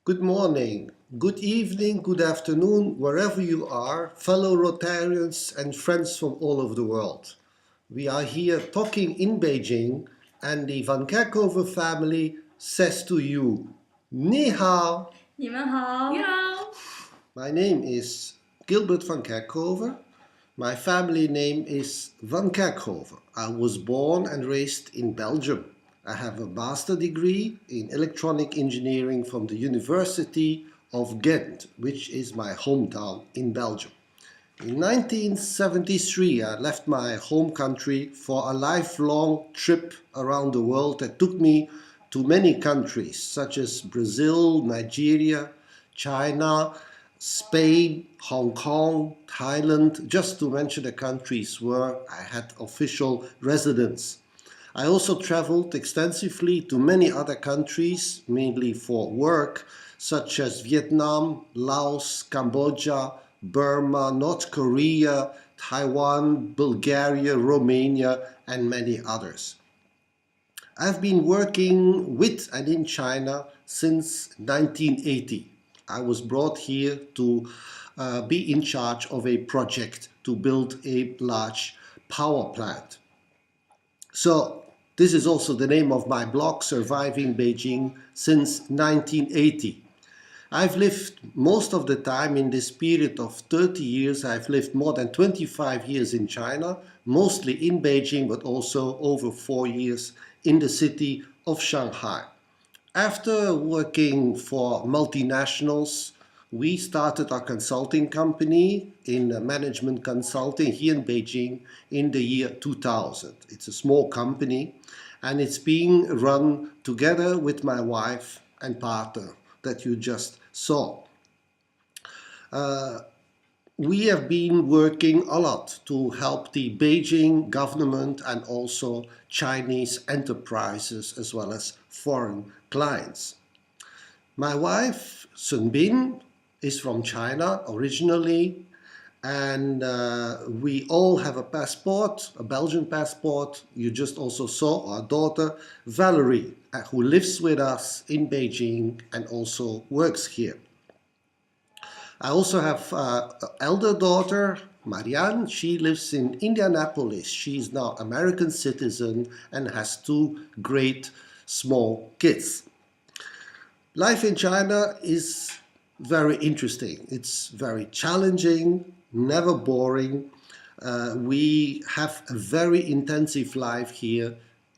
Good morning, good evening, good afternoon, wherever you are, fellow Rotarians and friends from all over the world. We are here talking in Beijing, and the Van Kerckhove family says to you, Ni hao. 你们好，你好。 My name is Gilbert van Kerckhove. My family name is Van Kerckhove. I was born and raised in Belgium. I have a master's degree in electronic engineering from the University of Ghent, which is my hometown in Belgium. In 1973, I left my home country for a lifelong trip around the world that took me to many countries such as Brazil, Nigeria, China, Spain, Hong Kong, Thailand, just to mention the countries where I had official residence. I also traveled extensively to many other countries, mainly for work, such as Vietnam, Laos, Cambodia, Burma, North Korea, Taiwan, Bulgaria, Romania, and many others. I've been working with and in China since 1980. I was brought here to be in charge of a project to build a large power plant. So this is also the name of my blog, Surviving Beijing, since 1980. I've lived most of the time in this period of 30 years. I've lived more than 25 years in China, mostly in Beijing, but also over 4 years in the city of Shanghai. After working for multinationals, we started our consulting company in management consulting here in Beijing in the year 2000. It's a small company and it's being run together with my wife and partner that you just saw. We have been working a lot to help the Beijing government and also Chinese enterprises as well as foreign clients. My wife, Sun Bin, is from China originally, and we all have a passport, a Belgian passport. You just also saw our daughter, Valerie, who lives with us in Beijing and also works here. I also have an elder daughter, Marianne. She lives in Indianapolis. She's now American citizen and has 2 great small kids. Life in China is very interesting. It's very challenging, never boring. We have a very intensive life here.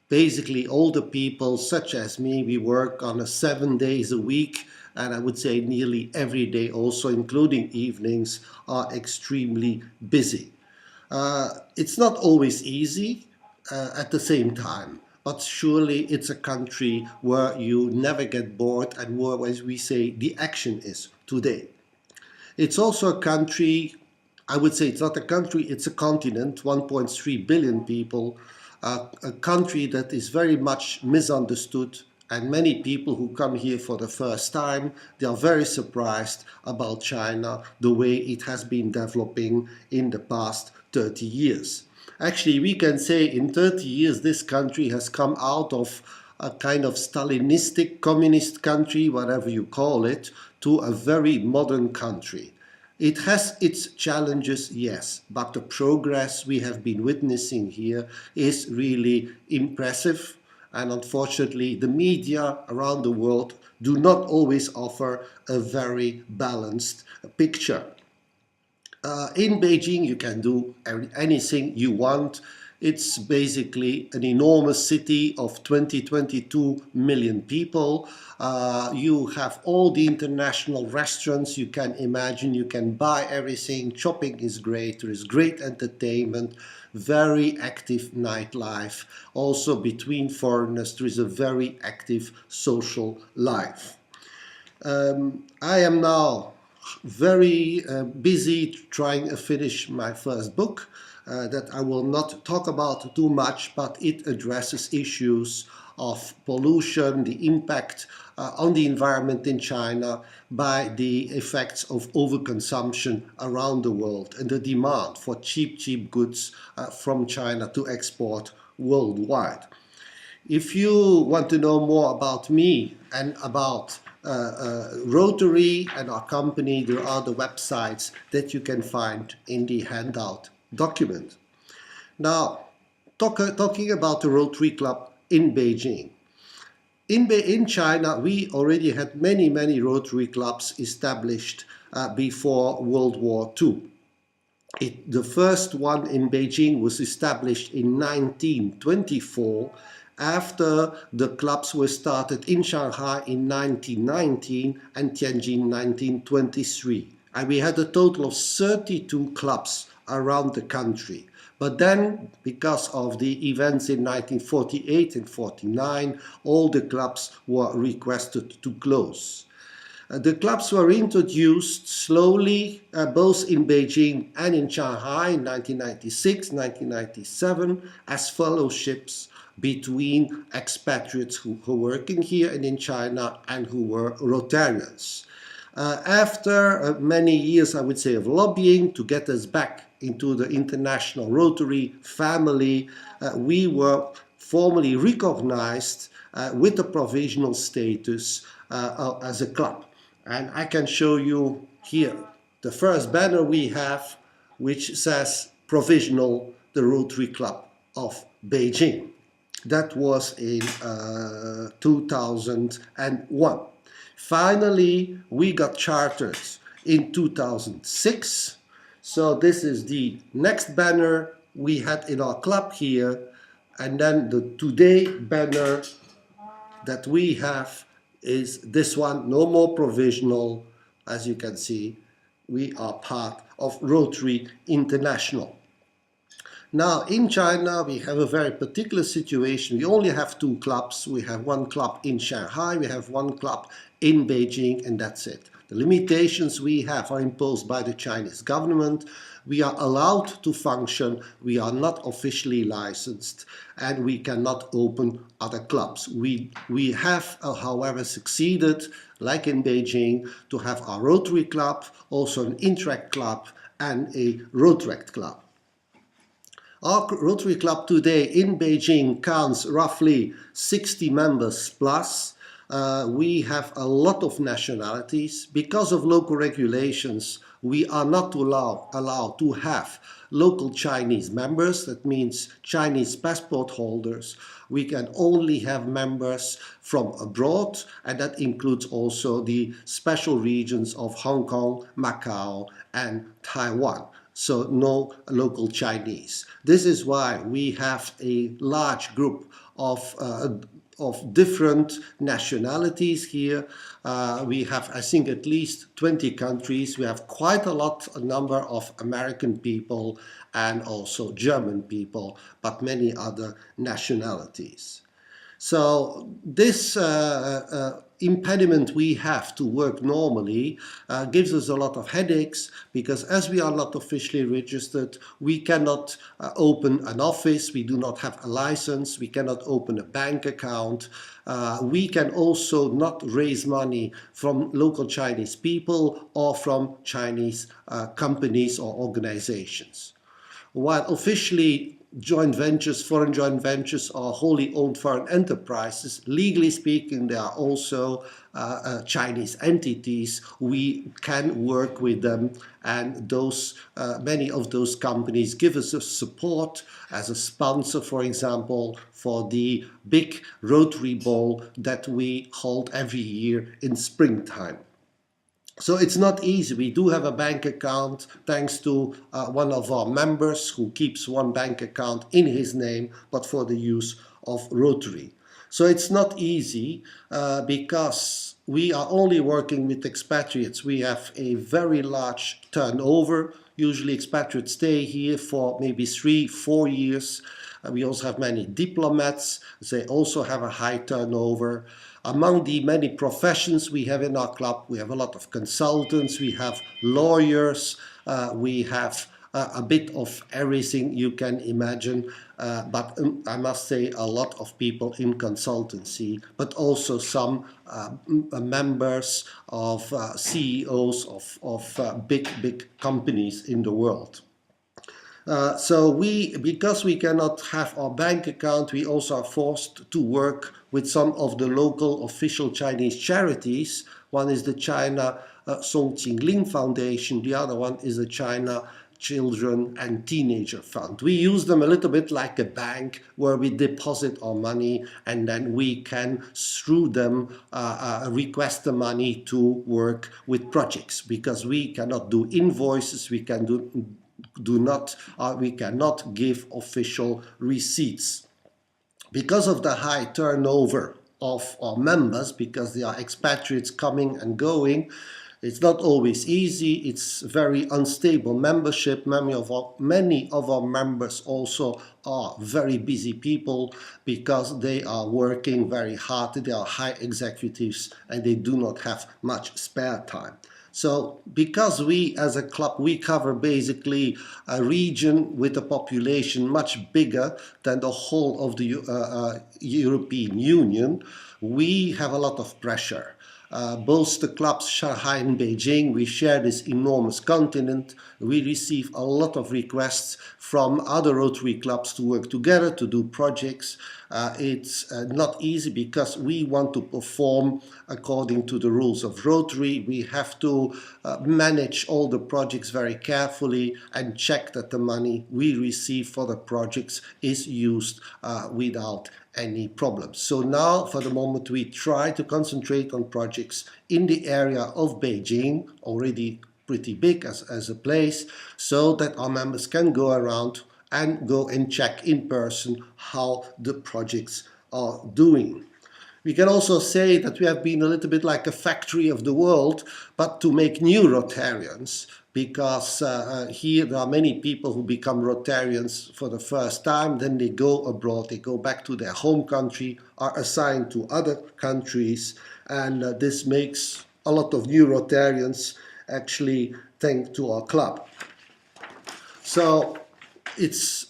Basically, older people such as me, we work on 7 days a week, and I would say nearly every day also, including evenings, are extremely busy. It's not always easy at the same time, but surely it's a country where you never get bored and where, as we say, the action is today. It's also a country, I would say it's not a country, it's a continent, 1.3 billion people, a country that is very much misunderstood, and many people who come here for the first time, they are very surprised about China, the way it has been developing in the past 30 years. Actually, we can say in 30 years this country has come out of a kind of Stalinistic communist country, whatever you call it, to a very modern country. It has its challenges, yes, but the progress we have been witnessing here is really impressive. And unfortunately, the media around the world do not always offer a very balanced picture. In Beijing, you can do anything you want. It's basically an enormous city of 22 million people. You have all the international restaurants you can imagine. You can buy everything. Shopping is great. There is great entertainment, very active nightlife. Also, between foreigners, there is a very active social life. I am now very busy trying to finish my first book that I will not talk about too much, but it addresses issues of pollution, the impact on the environment in China by the effects of overconsumption around the world and the demand for cheap goods from China to export worldwide. If you want to know more about me and about Rotary and our company, there are the websites that you can find in the handout document. Now, talking about the Rotary Club in Beijing. In China, we already had many Rotary clubs established before World War II. The first one in Beijing was established in 1924 after the clubs were started in Shanghai in 1919 and Tianjin 1923. And we had a total of 32 clubs around the country. But then, because of the events in 1948 and 49, all the clubs were requested to close. The clubs were introduced slowly, both in Beijing and in Shanghai in 1996, 1997, as fellowships between expatriates who were working here and in China and who were Rotarians. After many years, I would say, of lobbying to get us back into the international Rotary family, we were formally recognized with a provisional status as a club. And I can show you here the first banner we have, which says Provisional, the Rotary Club of Beijing. That was in 2001. Finally, we got chartered in 2006. So this is the next banner we had in our club here. And then the today banner that we have is this one, no more provisional. As you can see, we are part of Rotary International. Now, in China, we have a very particular situation. We only have two clubs. We have one club in Shanghai, we have one club in Beijing, and that's it. The limitations we have are imposed by the Chinese government. We are allowed to function, we are not officially licensed, and we cannot open other clubs. We have, however, succeeded, like in Beijing, to have our Rotary Club, also an Interact Club, and a Rotaract Club. Our Rotary Club today in Beijing counts roughly 60 members plus. We have a lot of nationalities. Because of local regulations, we are not allowed to have local Chinese members. That means Chinese passport holders. We can only have members from abroad, and that includes also the special regions of Hong Kong, Macau, and Taiwan. So no local Chinese. This is why we have a large group of different nationalities here. We have, I think, at least 20 countries. We have quite a number of American people and also German people, but many other nationalities. So this impediment we have to work normally gives us a lot of headaches, because as we are not officially registered, we cannot open an office, we do not have a license, we cannot open a bank account. We can also not raise money from local Chinese people or from Chinese companies or organizations. While officially joint ventures, foreign joint ventures are wholly owned foreign enterprises, legally speaking, they are also Chinese entities. We can work with them, and many of those companies give us a support as a sponsor, for example, for the big Rotary Ball that we hold every year in springtime. So it's not easy. We do have a bank account thanks to one of our members who keeps one bank account in his name, but for the use of Rotary. So it's not easy because we are only working with expatriates. We have a very large turnover. Usually expatriates stay here for maybe 3-4 years. We also have many diplomats. They also have a high turnover. Among the many professions we have in our club, we have a lot of consultants, we have lawyers, we have a bit of everything you can imagine, but I must say a lot of people in consultancy, but also some members of CEOs of big companies in the world. Because we cannot have our bank account, we also are forced to work with some of the local official Chinese charities. One is the China Song Qingling Foundation. The other one is the China Children and Teenager Fund. We use them a little bit like a bank where we deposit our money and then we can, through them, request the money to work with projects, because we cannot do invoices, we cannot give official receipts. Because of the high turnover of our members, because they are expatriates coming and going, it's not always easy. It's very unstable membership. Many of our members also are very busy people because they are working very hard. They are high executives and they do not have much spare time. So because we as a club, we cover basically a region with a population much bigger than the whole of the European Union, we have a lot of pressure. Both the clubs Shanghai and Beijing, we share this enormous continent. We receive a lot of requests from other Rotary clubs to work together, to do projects. It's not easy because we want to perform according to the rules of Rotary. We have to manage all the projects very carefully and check that the money we receive for the projects is used without any problems. So now, for the moment, we try to concentrate on projects in the area of Beijing, already pretty big as a place, so that our members can go around and go and check in person how the projects are doing. We can also say that we have been a little bit like a factory of the world, but to make new Rotarians, because here there are many people who become Rotarians for the first time, then they go abroad, they go back to their home country, are assigned to other countries, and this makes a lot of new Rotarians actually thanks to our club. So it's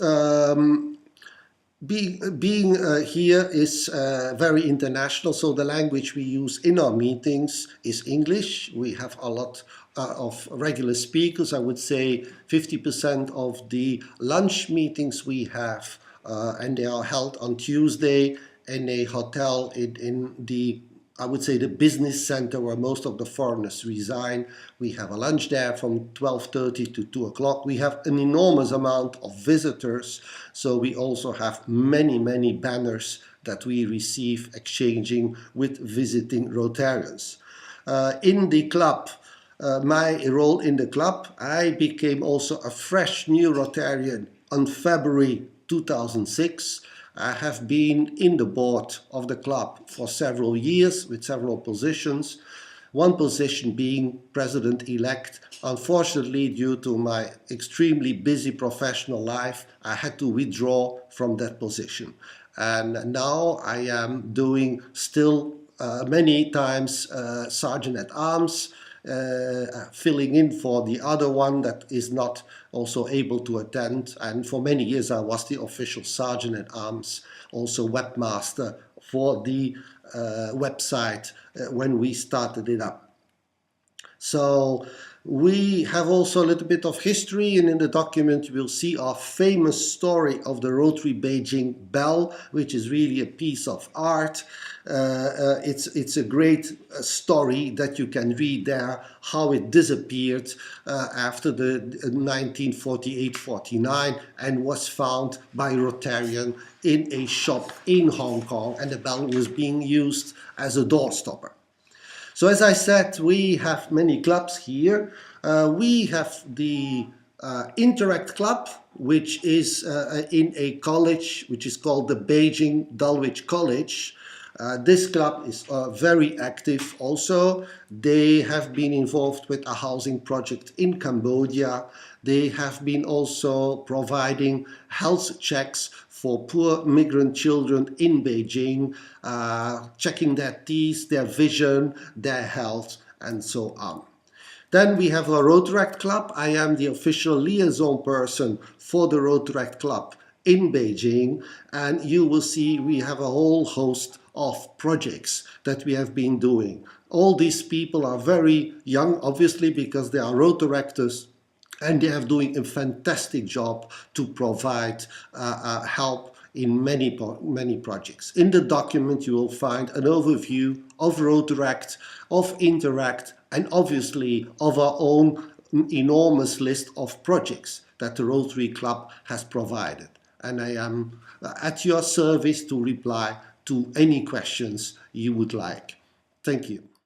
being here is very international, so the language we use in our meetings is English. We have a lot of regular speakers. I would say 50% of the lunch meetings we have, and they are held on Tuesday in a hotel in the, I would say, the business center where most of the foreigners reside. We have a lunch there from 12:30 to 2 o'clock. We have an enormous amount of visitors, so we also have many banners that we receive exchanging with visiting Rotarians. In the club, my role in the club, I became also a fresh new Rotarian on February 2006. I have been in the board of the club for several years with several positions, one position being president-elect. Unfortunately, due to my extremely busy professional life, I had to withdraw from that position. And now I am doing still many times Sergeant-at-Arms, filling in for the other one that is not also able to attend. And for many years I was the official Sergeant-at-Arms, also webmaster for the website when we started it up. So we have also a little bit of history, and in the document you will see our famous story of the Rotary Beijing bell, which is really a piece of art. It's a great story that you can read there, how it disappeared after the 1948-49 and was found by Rotarian in a shop in Hong Kong, and the bell was being used as a door stopper. So as I said, we have many clubs here. We have the Interact Club, which is in a college which is called the Beijing Dulwich College. This club is very active also. They have been involved with a housing project in Cambodia. They have been also providing health checks for poor migrant children in Beijing, checking their teeth, their vision, their health, and so on. Then we have a Rotaract Club. I am the official liaison person for the Rotaract Club in Beijing, and you will see we have a whole host of projects that we have been doing. All these people are very young, obviously, because they are Rotaractors, and they are doing a fantastic job to provide help in many projects. In the document you will find an overview of Rotaract, of Interact, and obviously of our own enormous list of projects that the Rotary Club has provided. And I am at your service to reply to any questions you would like. Thank you.